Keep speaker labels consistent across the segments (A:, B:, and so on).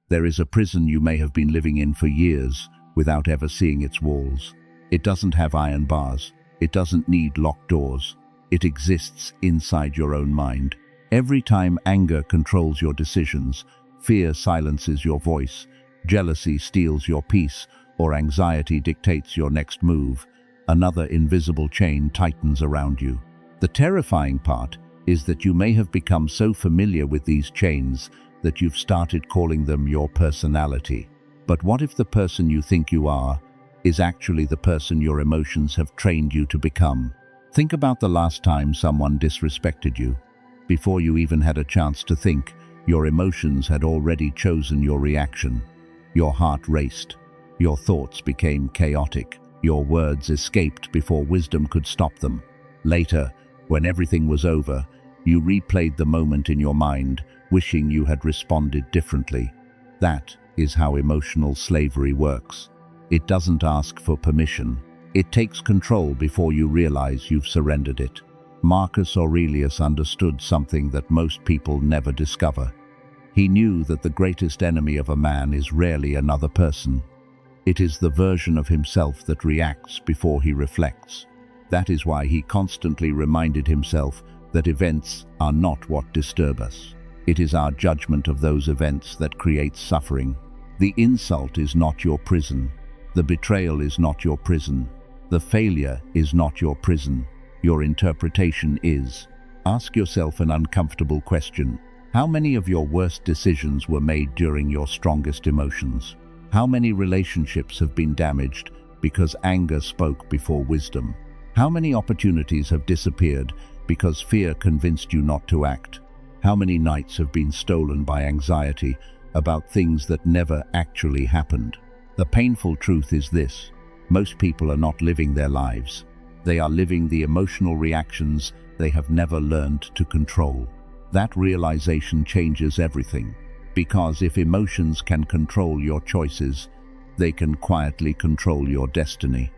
A: There is a prison you may have been living in for years without ever seeing its walls. It doesn't have iron bars. It doesn't need locked doors. It exists inside your own mind. Every time anger controls your decisions, fear silences your voice, jealousy steals your peace, or anxiety dictates your next move, another invisible chain tightens around you. The terrifying part is that you may have become so familiar with these chains that you've started calling them your personality. But what if the person you think you are is actually the person your emotions have trained you to become? Think about the last time someone disrespected you. Before you even had a chance to think, your emotions had already chosen your reaction. Your heart raced. Your thoughts became chaotic. Your words escaped before wisdom could stop them. Later, when everything was over, you replayed the moment in your mind, wishing you had responded differently. That is how emotional slavery works. It doesn't ask for permission. It takes control before you realize you've surrendered it. Marcus Aurelius understood something that most people never discover. He knew that the greatest enemy of a man is rarely another person. It is the version of himself that reacts before he reflects. That is why he constantly reminded himself that events are not what disturb us. It is our judgment of those events that creates suffering. The insult is not your prison. The betrayal is not your prison. The failure is not your prison. Your interpretation is. Ask yourself an uncomfortable question. How many of your worst decisions were made during your strongest emotions? How many relationships have been damaged because anger spoke before wisdom? How many opportunities have disappeared because fear convinced you not to act? How many nights have been stolen by anxiety about things that never actually happened? The painful truth is this: most people are not living their lives. They are living the emotional reactions they have never learned to control. That realization changes everything, because if emotions can control your choices, they can quietly control your destiny.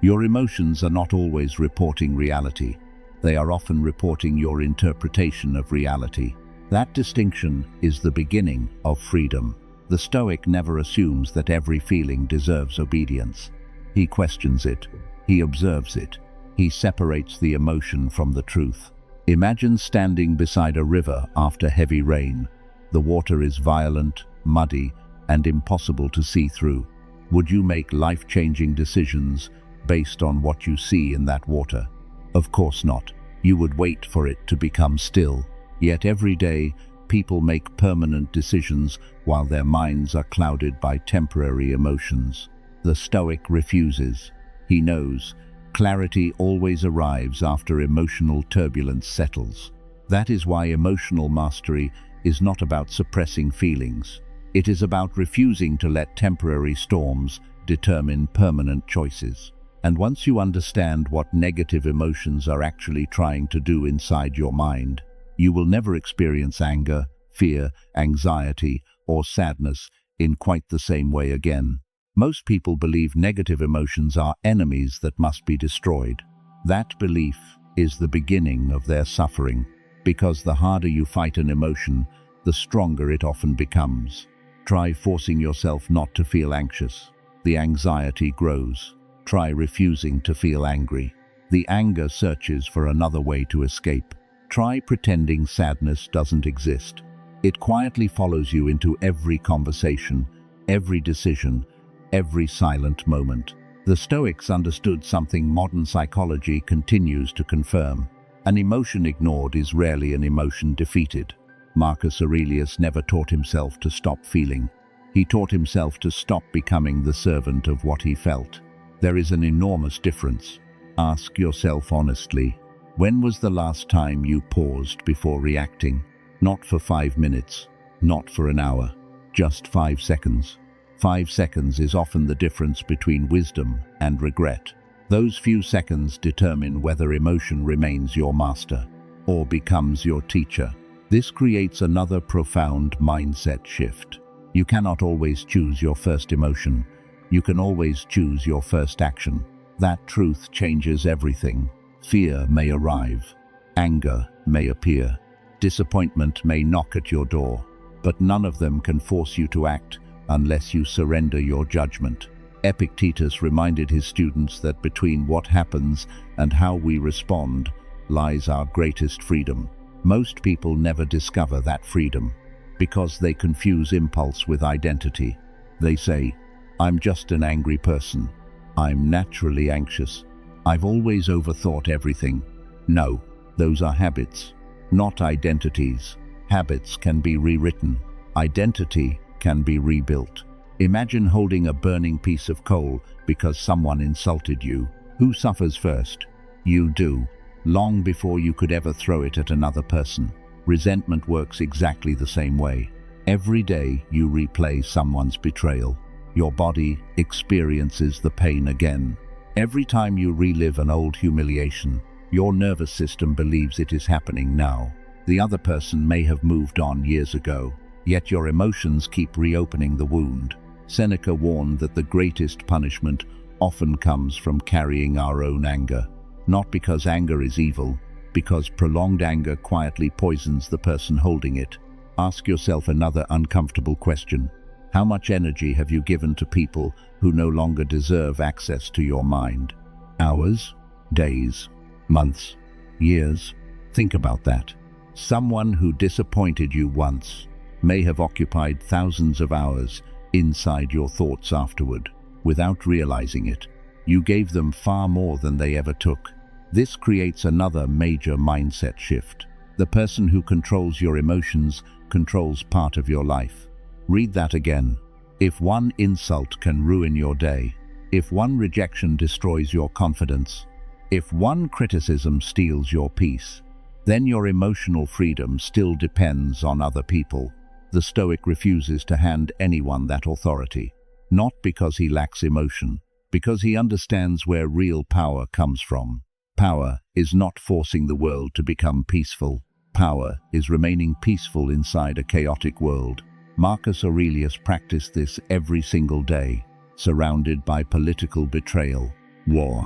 A: Your emotions are not always reporting reality. They are often reporting your interpretation of reality. That distinction is the beginning of freedom. The Stoic never assumes that every feeling deserves obedience. He questions it. He observes it. He separates the emotion from the truth. Imagine standing beside a river after heavy rain. The water is violent, muddy, and impossible to see through. Would you make life-changing decisions based on what you see in that water? Of course not. You would wait for it to become still. Yet every day, people make permanent decisions while their minds are clouded by temporary emotions. The Stoic refuses. He knows clarity always arrives after emotional turbulence settles. That is why emotional mastery is not about suppressing feelings. It is about refusing to let temporary storms determine permanent choices. And once you understand what negative emotions are actually trying to do inside your mind, you will never experience anger, fear, anxiety, or sadness in quite the same way again. Most people believe negative emotions are enemies that must be destroyed. That belief is the beginning of their suffering, because the harder you fight an emotion, the stronger it often becomes. Try forcing yourself not to feel anxious. The anxiety grows. Try refusing to feel angry. The anger searches for another way to escape. Try pretending sadness doesn't exist. It quietly follows you into every conversation, every decision, every silent moment. The Stoics understood something modern psychology continues to confirm. An emotion ignored is rarely an emotion defeated. Marcus Aurelius never taught himself to stop feeling. He taught himself to stop becoming the servant of what he felt. There is an enormous difference. Ask yourself honestly, when was the last time you paused before reacting? Not for 5 minutes, not for an hour, just 5 seconds. 5 seconds is often the difference between wisdom and regret. Those few seconds determine whether emotion remains your master or becomes your teacher. This creates another profound mindset shift. You cannot always choose your first emotion. You can always choose your first action. That truth changes everything. Fear may arrive. Anger may appear. Disappointment may knock at your door. but none of them can force you to act unless you surrender your judgment. Epictetus reminded his students that between what happens and how we respond lies our greatest freedom. Most people never discover that freedom because they confuse impulse with identity. They say, "I'm just an angry person. I'm naturally anxious. I've always overthought everything." No, those are habits, not identities. Habits can be rewritten. Identity can be rebuilt. Imagine holding a burning piece of coal because someone insulted you. Who suffers first? You do, long before you could ever throw it at another person. Resentment works exactly the same way. Every day you replay someone's betrayal, your body experiences the pain again. Every time you relive an old humiliation, your nervous system believes it is happening now. The other person may have moved on years ago, yet your emotions keep reopening the wound. Seneca warned that the greatest punishment often comes from carrying our own anger. Not because anger is evil, because prolonged anger quietly poisons the person holding it. Ask yourself another uncomfortable question. How much energy have you given to people who no longer deserve access to your mind? Hours? Days? Months? Years? Think about that. Someone who disappointed you once may have occupied thousands of hours inside your thoughts afterward. Without realizing it, you gave them far more than they ever took. This creates another major mindset shift. The person who controls your emotions controls part of your life. Read that again. If one insult can ruin your day, if one rejection destroys your confidence, if one criticism steals your peace, then your emotional freedom still depends on other people. The Stoic refuses to hand anyone that authority, not because he lacks emotion, because he understands where real power comes from. Power is not forcing the world to become peaceful. Power is remaining peaceful inside a chaotic world. Marcus Aurelius practiced this every single day, surrounded by political betrayal, war,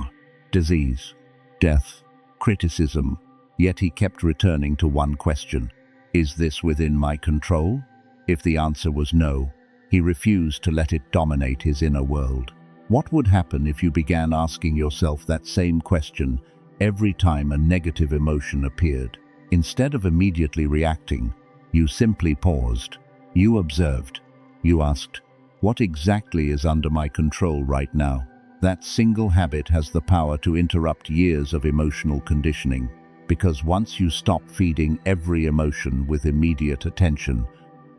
A: disease, death, criticism. Yet he kept returning to one question: is this within my control? If the answer was no, he refused to let it dominate his inner world. What would happen if you began asking yourself that same question every time a negative emotion appeared? Instead of immediately reacting, you simply paused. You observed. You asked, what exactly is under my control right now? That single habit has the power to interrupt years of emotional conditioning, because once you stop feeding every emotion with immediate attention,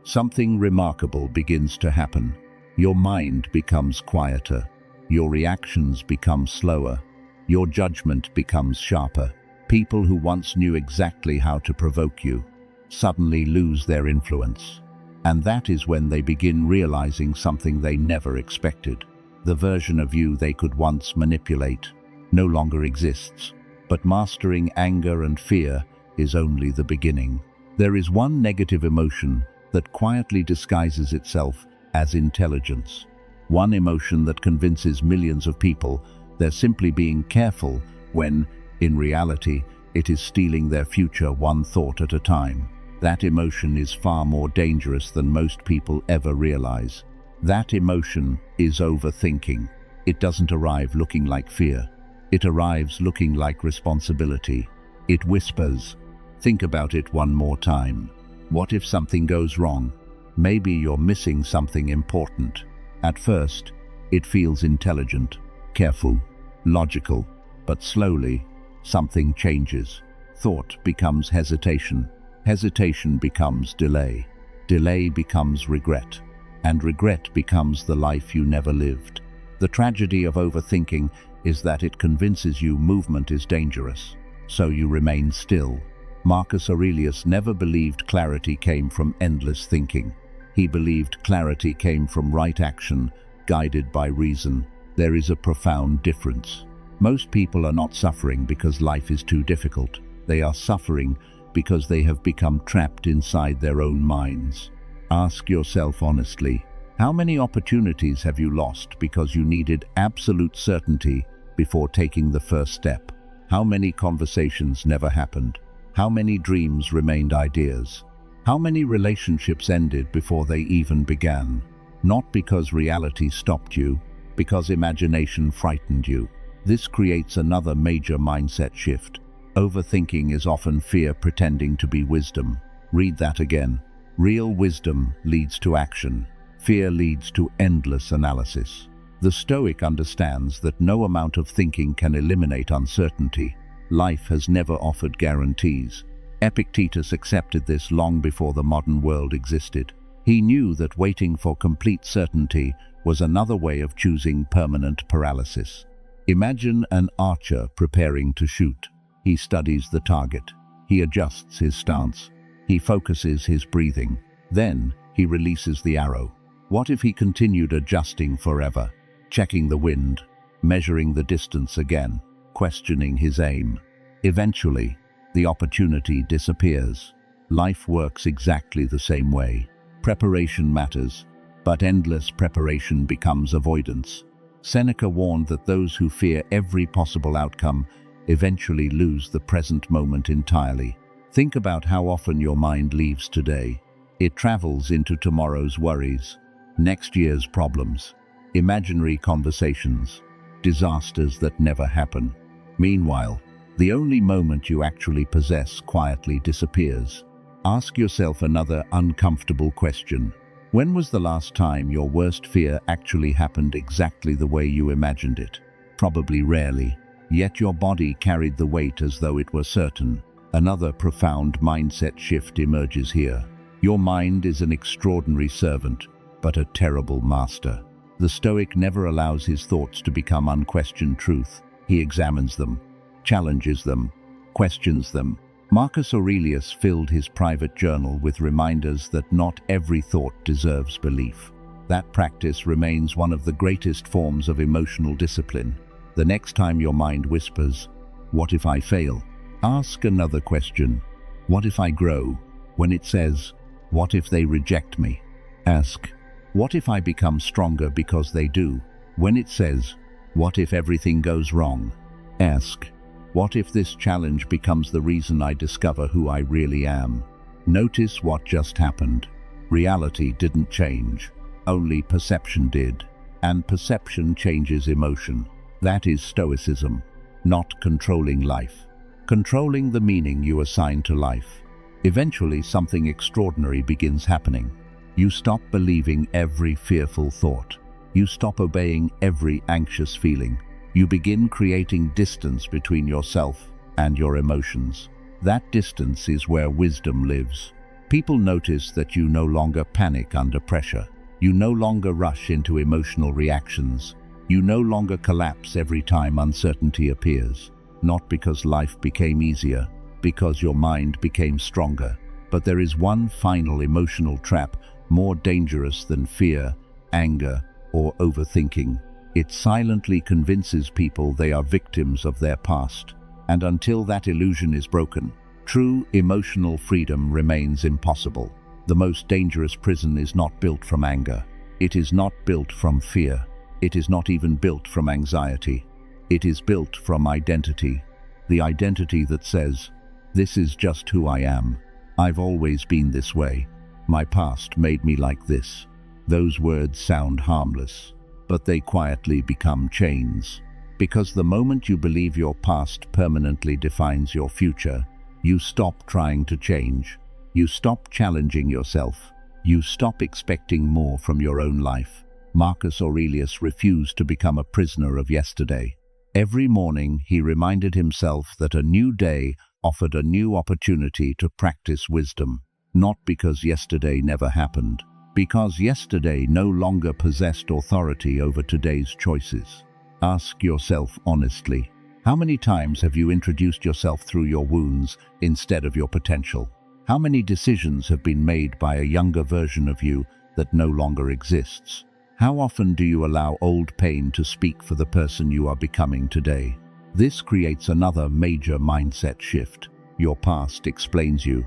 A: something remarkable begins to happen. Your mind becomes quieter, your reactions become slower, your judgment becomes sharper. People who once knew exactly how to provoke you suddenly lose their influence. And that is when they begin realizing something they never expected. The version of you they could once manipulate no longer exists. But mastering anger and fear is only the beginning. There is one negative emotion that quietly disguises itself as intelligence. One emotion that convinces millions of people they're simply being careful when, in reality, it is stealing their future one thought at a time. That emotion is far more dangerous than most people ever realize. That emotion is overthinking. It doesn't arrive looking like fear. It arrives looking like responsibility. It whispers, think about it one more time. What if something goes wrong? Maybe you're missing something important. At first, it feels intelligent, careful, logical, but slowly, something changes. Thought becomes hesitation. Hesitation becomes delay. Delay becomes regret. And regret becomes the life you never lived. The tragedy of overthinking is that it convinces you movement is dangerous, so you remain still. Marcus Aurelius never believed clarity came from endless thinking. He believed clarity came from right action, guided by reason. There is a profound difference. Most people are not suffering because life is too difficult. They are suffering because they have become trapped inside their own minds. Ask yourself honestly, how many opportunities have you lost because you needed absolute certainty before taking the first step? How many conversations never happened? How many dreams remained ideas? How many relationships ended before they even began? Not because reality stopped you, because imagination frightened you. This creates another major mindset shift. Overthinking is often fear pretending to be wisdom. Read that again. Real wisdom leads to action. Fear leads to endless analysis. The Stoic understands that no amount of thinking can eliminate uncertainty. Life has never offered guarantees. Epictetus accepted this long before the modern world existed. He knew that waiting for complete certainty was another way of choosing permanent paralysis. Imagine an archer preparing to shoot. He studies the target. He adjusts his stance. He focuses his breathing. Then he releases the arrow. What if he continued adjusting forever, checking the wind, measuring the distance again, questioning his aim? Eventually, the opportunity disappears. Life works exactly the same way. Preparation matters, but endless preparation becomes avoidance. Seneca warned that those who fear every possible outcome eventually lose the present moment entirely. Think about how often your mind leaves today. It travels into tomorrow's worries, next year's problems, imaginary conversations, disasters that never happen. Meanwhile, the only moment you actually possess quietly disappears. Ask yourself another uncomfortable question. When was the last time your worst fear actually happened exactly the way you imagined it? Probably rarely, yet your body carried the weight as though it were certain. Another profound mindset shift emerges here. Your mind is an extraordinary servant, but a terrible master. The Stoic never allows his thoughts to become unquestioned truth. He examines them, challenges them, questions them. Marcus Aurelius filled his private journal with reminders that not every thought deserves belief. That practice remains one of the greatest forms of emotional discipline. The next time your mind whispers, "What if I fail?" ask another question. What if I grow? When it says, "What if they reject me?" ask, "What if I become stronger because they do?" When it says, "What if everything goes wrong?" ask, "What if this challenge becomes the reason I discover who I really am?" Notice what just happened. Reality didn't change, only perception did. And perception changes emotion. That is Stoicism, not controlling life. Controlling the meaning you assign to life. Eventually, something extraordinary begins happening. You stop believing every fearful thought. You stop obeying every anxious feeling. You begin creating distance between yourself and your emotions. That distance is where wisdom lives. People notice that you no longer panic under pressure. You no longer rush into emotional reactions. You no longer collapse every time uncertainty appears. Not because life became easier, because your mind became stronger. But there is one final emotional trap more dangerous than fear, anger, or overthinking. It silently convinces people they are victims of their past. And until that illusion is broken, true emotional freedom remains impossible. The most dangerous prison is not built from anger. It is not built from fear. It is not even built from anxiety. It is built from identity. The identity that says, "This is just who I am. I've always been this way. My past made me like this." Those words sound harmless, but they quietly become chains. Because the moment you believe your past permanently defines your future, you stop trying to change. You stop challenging yourself. You stop expecting more from your own life. Marcus Aurelius refused to become a prisoner of yesterday. Every morning he reminded himself that a new day offered a new opportunity to practice wisdom. Not because yesterday never happened, because yesterday no longer possessed authority over today's choices. Ask yourself honestly, how many times have you introduced yourself through your wounds instead of your potential? How many decisions have been made by a younger version of you that no longer exists? How often do you allow old pain to speak for the person you are becoming today? This creates another major mindset shift. Your past explains you.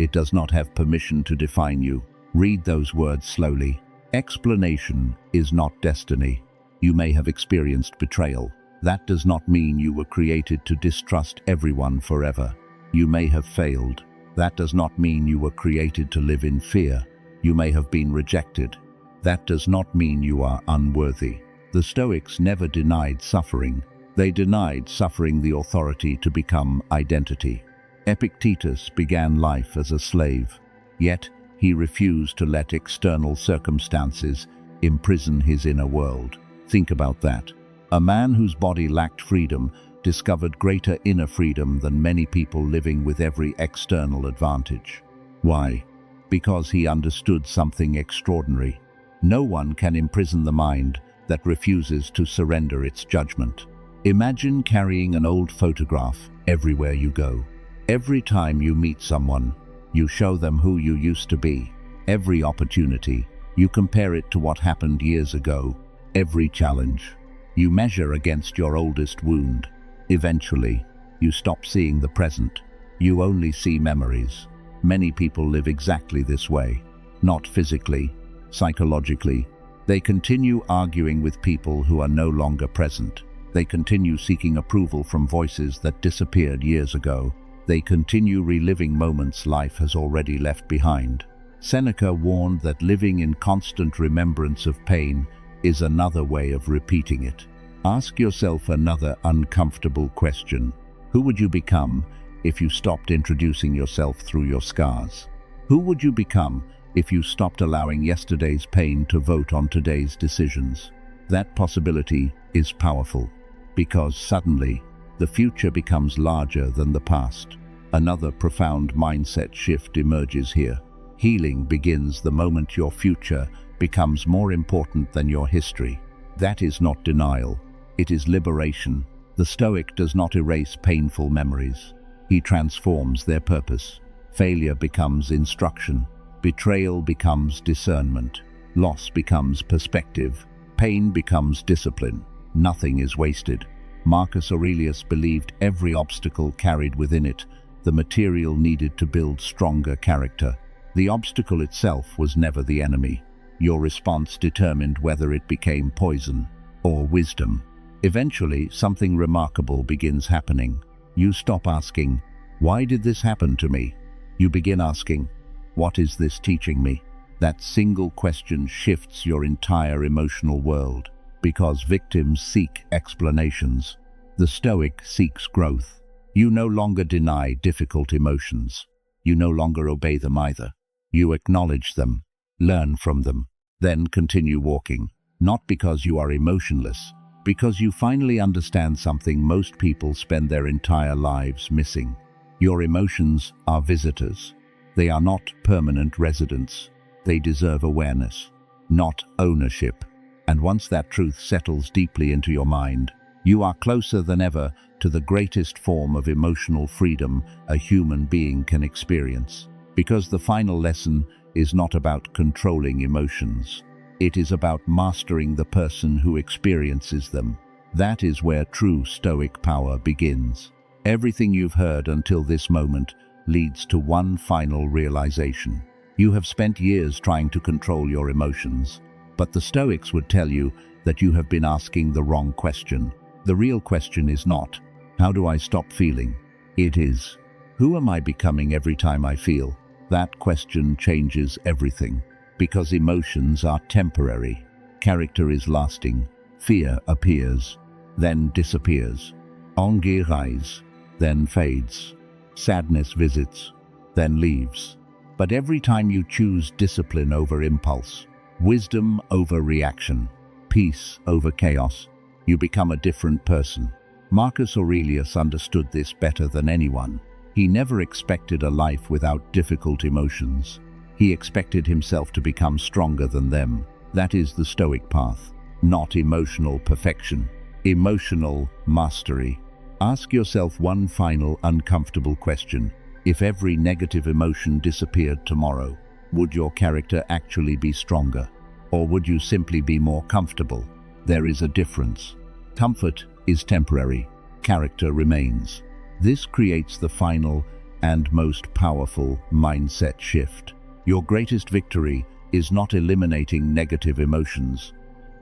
A: It does not have permission to define you. Read those words slowly. Explanation is not destiny. You may have experienced betrayal. That does not mean you were created to distrust everyone forever. You may have failed. That does not mean you were created to live in fear. You may have been rejected. That does not mean you are unworthy. The Stoics never denied suffering. They denied suffering the authority to become identity. Epictetus began life as a slave, yet he refused to let external circumstances imprison his inner world. Think about that. A man whose body lacked freedom discovered greater inner freedom than many people living with every external advantage. Why? Because he understood something extraordinary. No one can imprison the mind that refuses to surrender its judgment. Imagine carrying an old photograph everywhere you go. Every time you meet someone, you show them who you used to be. Every opportunity, you compare it to what happened years ago. Every challenge, you measure against your oldest wound. Eventually, you stop seeing the present. You only see memories. Many people live exactly this way. Not physically, psychologically. They continue arguing with people who are no longer present. They continue seeking approval from voices that disappeared years ago. They continue reliving moments life has already left behind. Seneca warned that living in constant remembrance of pain is another way of repeating it. Ask yourself another uncomfortable question. Who would you become if you stopped introducing yourself through your scars? Who would you become if you stopped allowing yesterday's pain to vote on today's decisions? That possibility is powerful, because suddenly the future becomes larger than the past. Another profound mindset shift emerges here. Healing begins the moment your future becomes more important than your history. That is not denial, it is liberation. The Stoic does not erase painful memories. He transforms their purpose. Failure becomes instruction. Betrayal becomes discernment. Loss becomes perspective. Pain becomes discipline. Nothing is wasted. Marcus Aurelius believed every obstacle carried within it the material needed to build stronger character. The obstacle itself was never the enemy. Your response determined whether it became poison or wisdom. Eventually, something remarkable begins happening. You stop asking, "Why did this happen to me?" You begin asking, "What is this teaching me?" That single question shifts your entire emotional world, because victims seek explanations. The Stoic seeks growth. You no longer deny difficult emotions. You no longer obey them either. You acknowledge them, learn from them, then continue walking. Not because you are emotionless, because you finally understand something most people spend their entire lives missing. Your emotions are visitors. They are not permanent residents. They deserve awareness, not ownership. And once that truth settles deeply into your mind, you are closer than ever to the greatest form of emotional freedom a human being can experience. Because the final lesson is not about controlling emotions. It is about mastering the person who experiences them. That is where true Stoic power begins. Everything you've heard until this moment leads to one final realization. You have spent years trying to control your emotions, but the Stoics would tell you that you have been asking the wrong question. The real question is not, "How do I stop feeling?" It is, "Who am I becoming every time I feel?" That question changes everything, because emotions are temporary. Character is lasting. Fear appears, then disappears. Anger rises, then fades. Sadness visits, then leaves. But every time you choose discipline over impulse, wisdom over reaction, peace over chaos, you become a different person. Marcus Aurelius understood this better than anyone. He never expected a life without difficult emotions. He expected himself to become stronger than them. That is the Stoic path, not emotional perfection, emotional mastery. Ask yourself one final uncomfortable question. If every negative emotion disappeared tomorrow, would your character actually be stronger? Or would you simply be more comfortable? There is a difference. Comfort is temporary. Character remains. This creates the final and most powerful mindset shift. Your greatest victory is not eliminating negative emotions.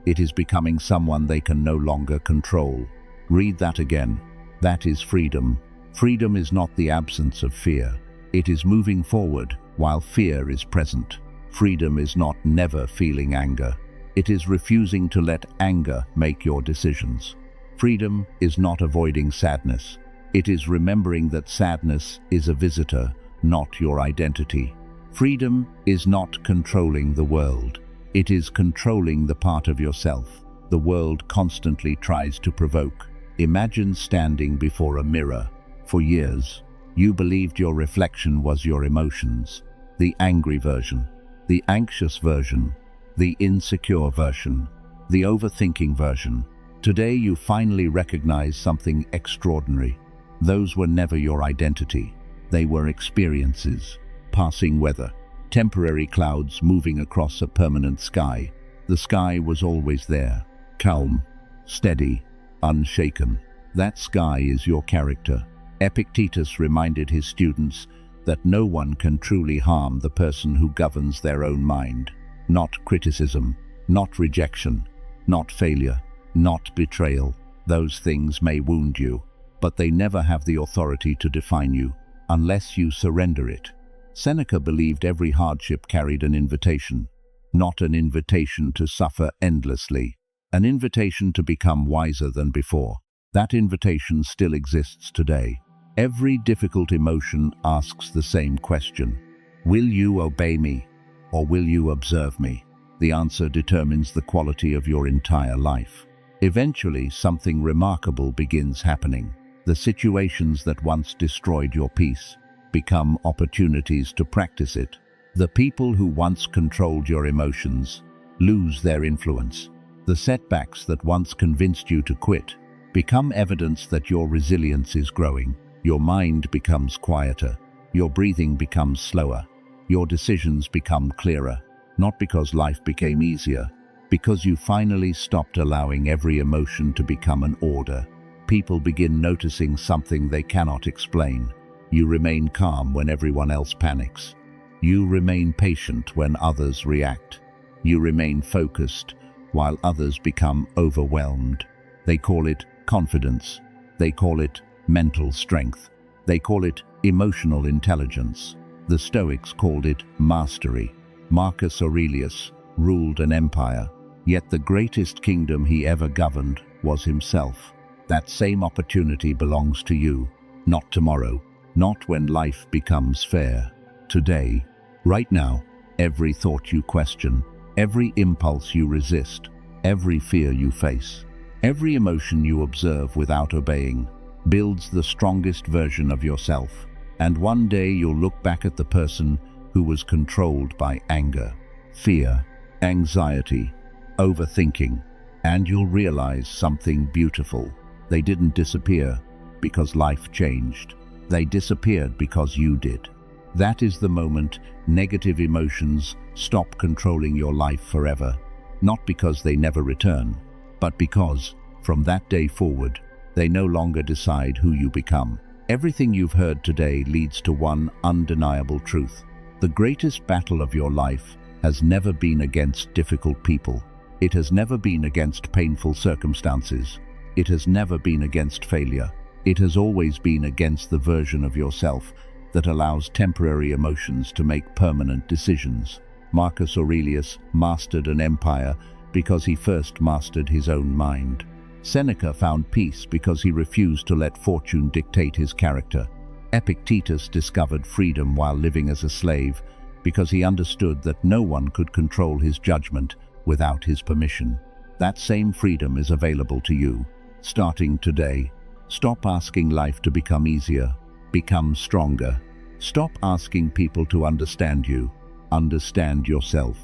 A: It is becoming someone they can no longer control. Read that again. That is freedom. Freedom is not the absence of fear. It is moving forward while fear is present. Freedom is not never feeling anger. It is refusing to let anger make your decisions. Freedom is not avoiding sadness. It is remembering that sadness is a visitor, not your identity. Freedom is not controlling the world. It is controlling the part of yourself the world constantly tries to provoke. Imagine standing before a mirror. For years, you believed your reflection was your emotions, the angry version, the anxious version, the insecure version, the overthinking version. Today you finally recognize something extraordinary. Those were never your identity. They were experiences, passing weather, temporary clouds moving across a permanent sky. The sky was always there, calm, steady, unshaken. That sky is your character. Epictetus reminded his students that no one can truly harm the person who governs their own mind. Not criticism, not rejection, not failure, not betrayal. Those things may wound you, but they never have the authority to define you, unless you surrender it. Seneca believed every hardship carried an invitation, not an invitation to suffer endlessly, an invitation to become wiser than before. That invitation still exists today. Every difficult emotion asks the same question: will you obey me, or will you observe me? The answer determines the quality of your entire life. Eventually, something remarkable begins happening. The situations that once destroyed your peace become opportunities to practice it. The people who once controlled your emotions lose their influence. The setbacks that once convinced you to quit become evidence that your resilience is growing. Your mind becomes quieter. Your breathing becomes slower. Your decisions become clearer. Not because life became easier, because you finally stopped allowing every emotion to become an order. People begin noticing something they cannot explain. You remain calm when everyone else panics. You remain patient when others react. You remain focused while others become overwhelmed. They call it confidence. They call it mental strength. They call it emotional intelligence. The Stoics called it mastery. Marcus Aurelius ruled an empire, yet the greatest kingdom he ever governed was himself. That same opportunity belongs to you, not tomorrow, not when life becomes fair. Today, right now, every thought you question, every impulse you resist, every fear you face, every emotion you observe without obeying, builds the strongest version of yourself. And one day you'll look back at the person who was controlled by anger, fear, anxiety, overthinking, and you'll realize something beautiful. They didn't disappear because life changed. They disappeared because you did. That is the moment negative emotions stop controlling your life forever. Not because they never return, but because, from that day forward, they no longer decide who you become. Everything you've heard today leads to one undeniable truth. The greatest battle of your life has never been against difficult people. It has never been against painful circumstances. It has never been against failure. It has always been against the version of yourself that allows temporary emotions to make permanent decisions. Marcus Aurelius mastered an empire because he first mastered his own mind. Seneca found peace because he refused to let fortune dictate his character. Epictetus discovered freedom while living as a slave because he understood that no one could control his judgment without his permission. That same freedom is available to you. Starting today, stop asking life to become easier. Become stronger. Stop asking people to understand you. Understand yourself.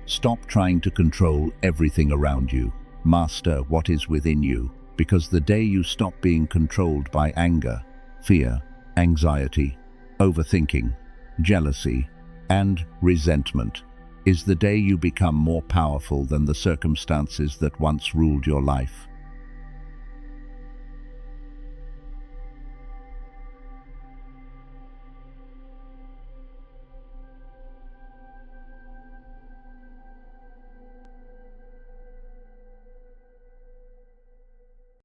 A: Stop trying to control everything around you. Master what is within you, because the day you stop being controlled by anger, fear, anxiety, overthinking, jealousy, and resentment is the day you become more powerful than the circumstances that once ruled your life.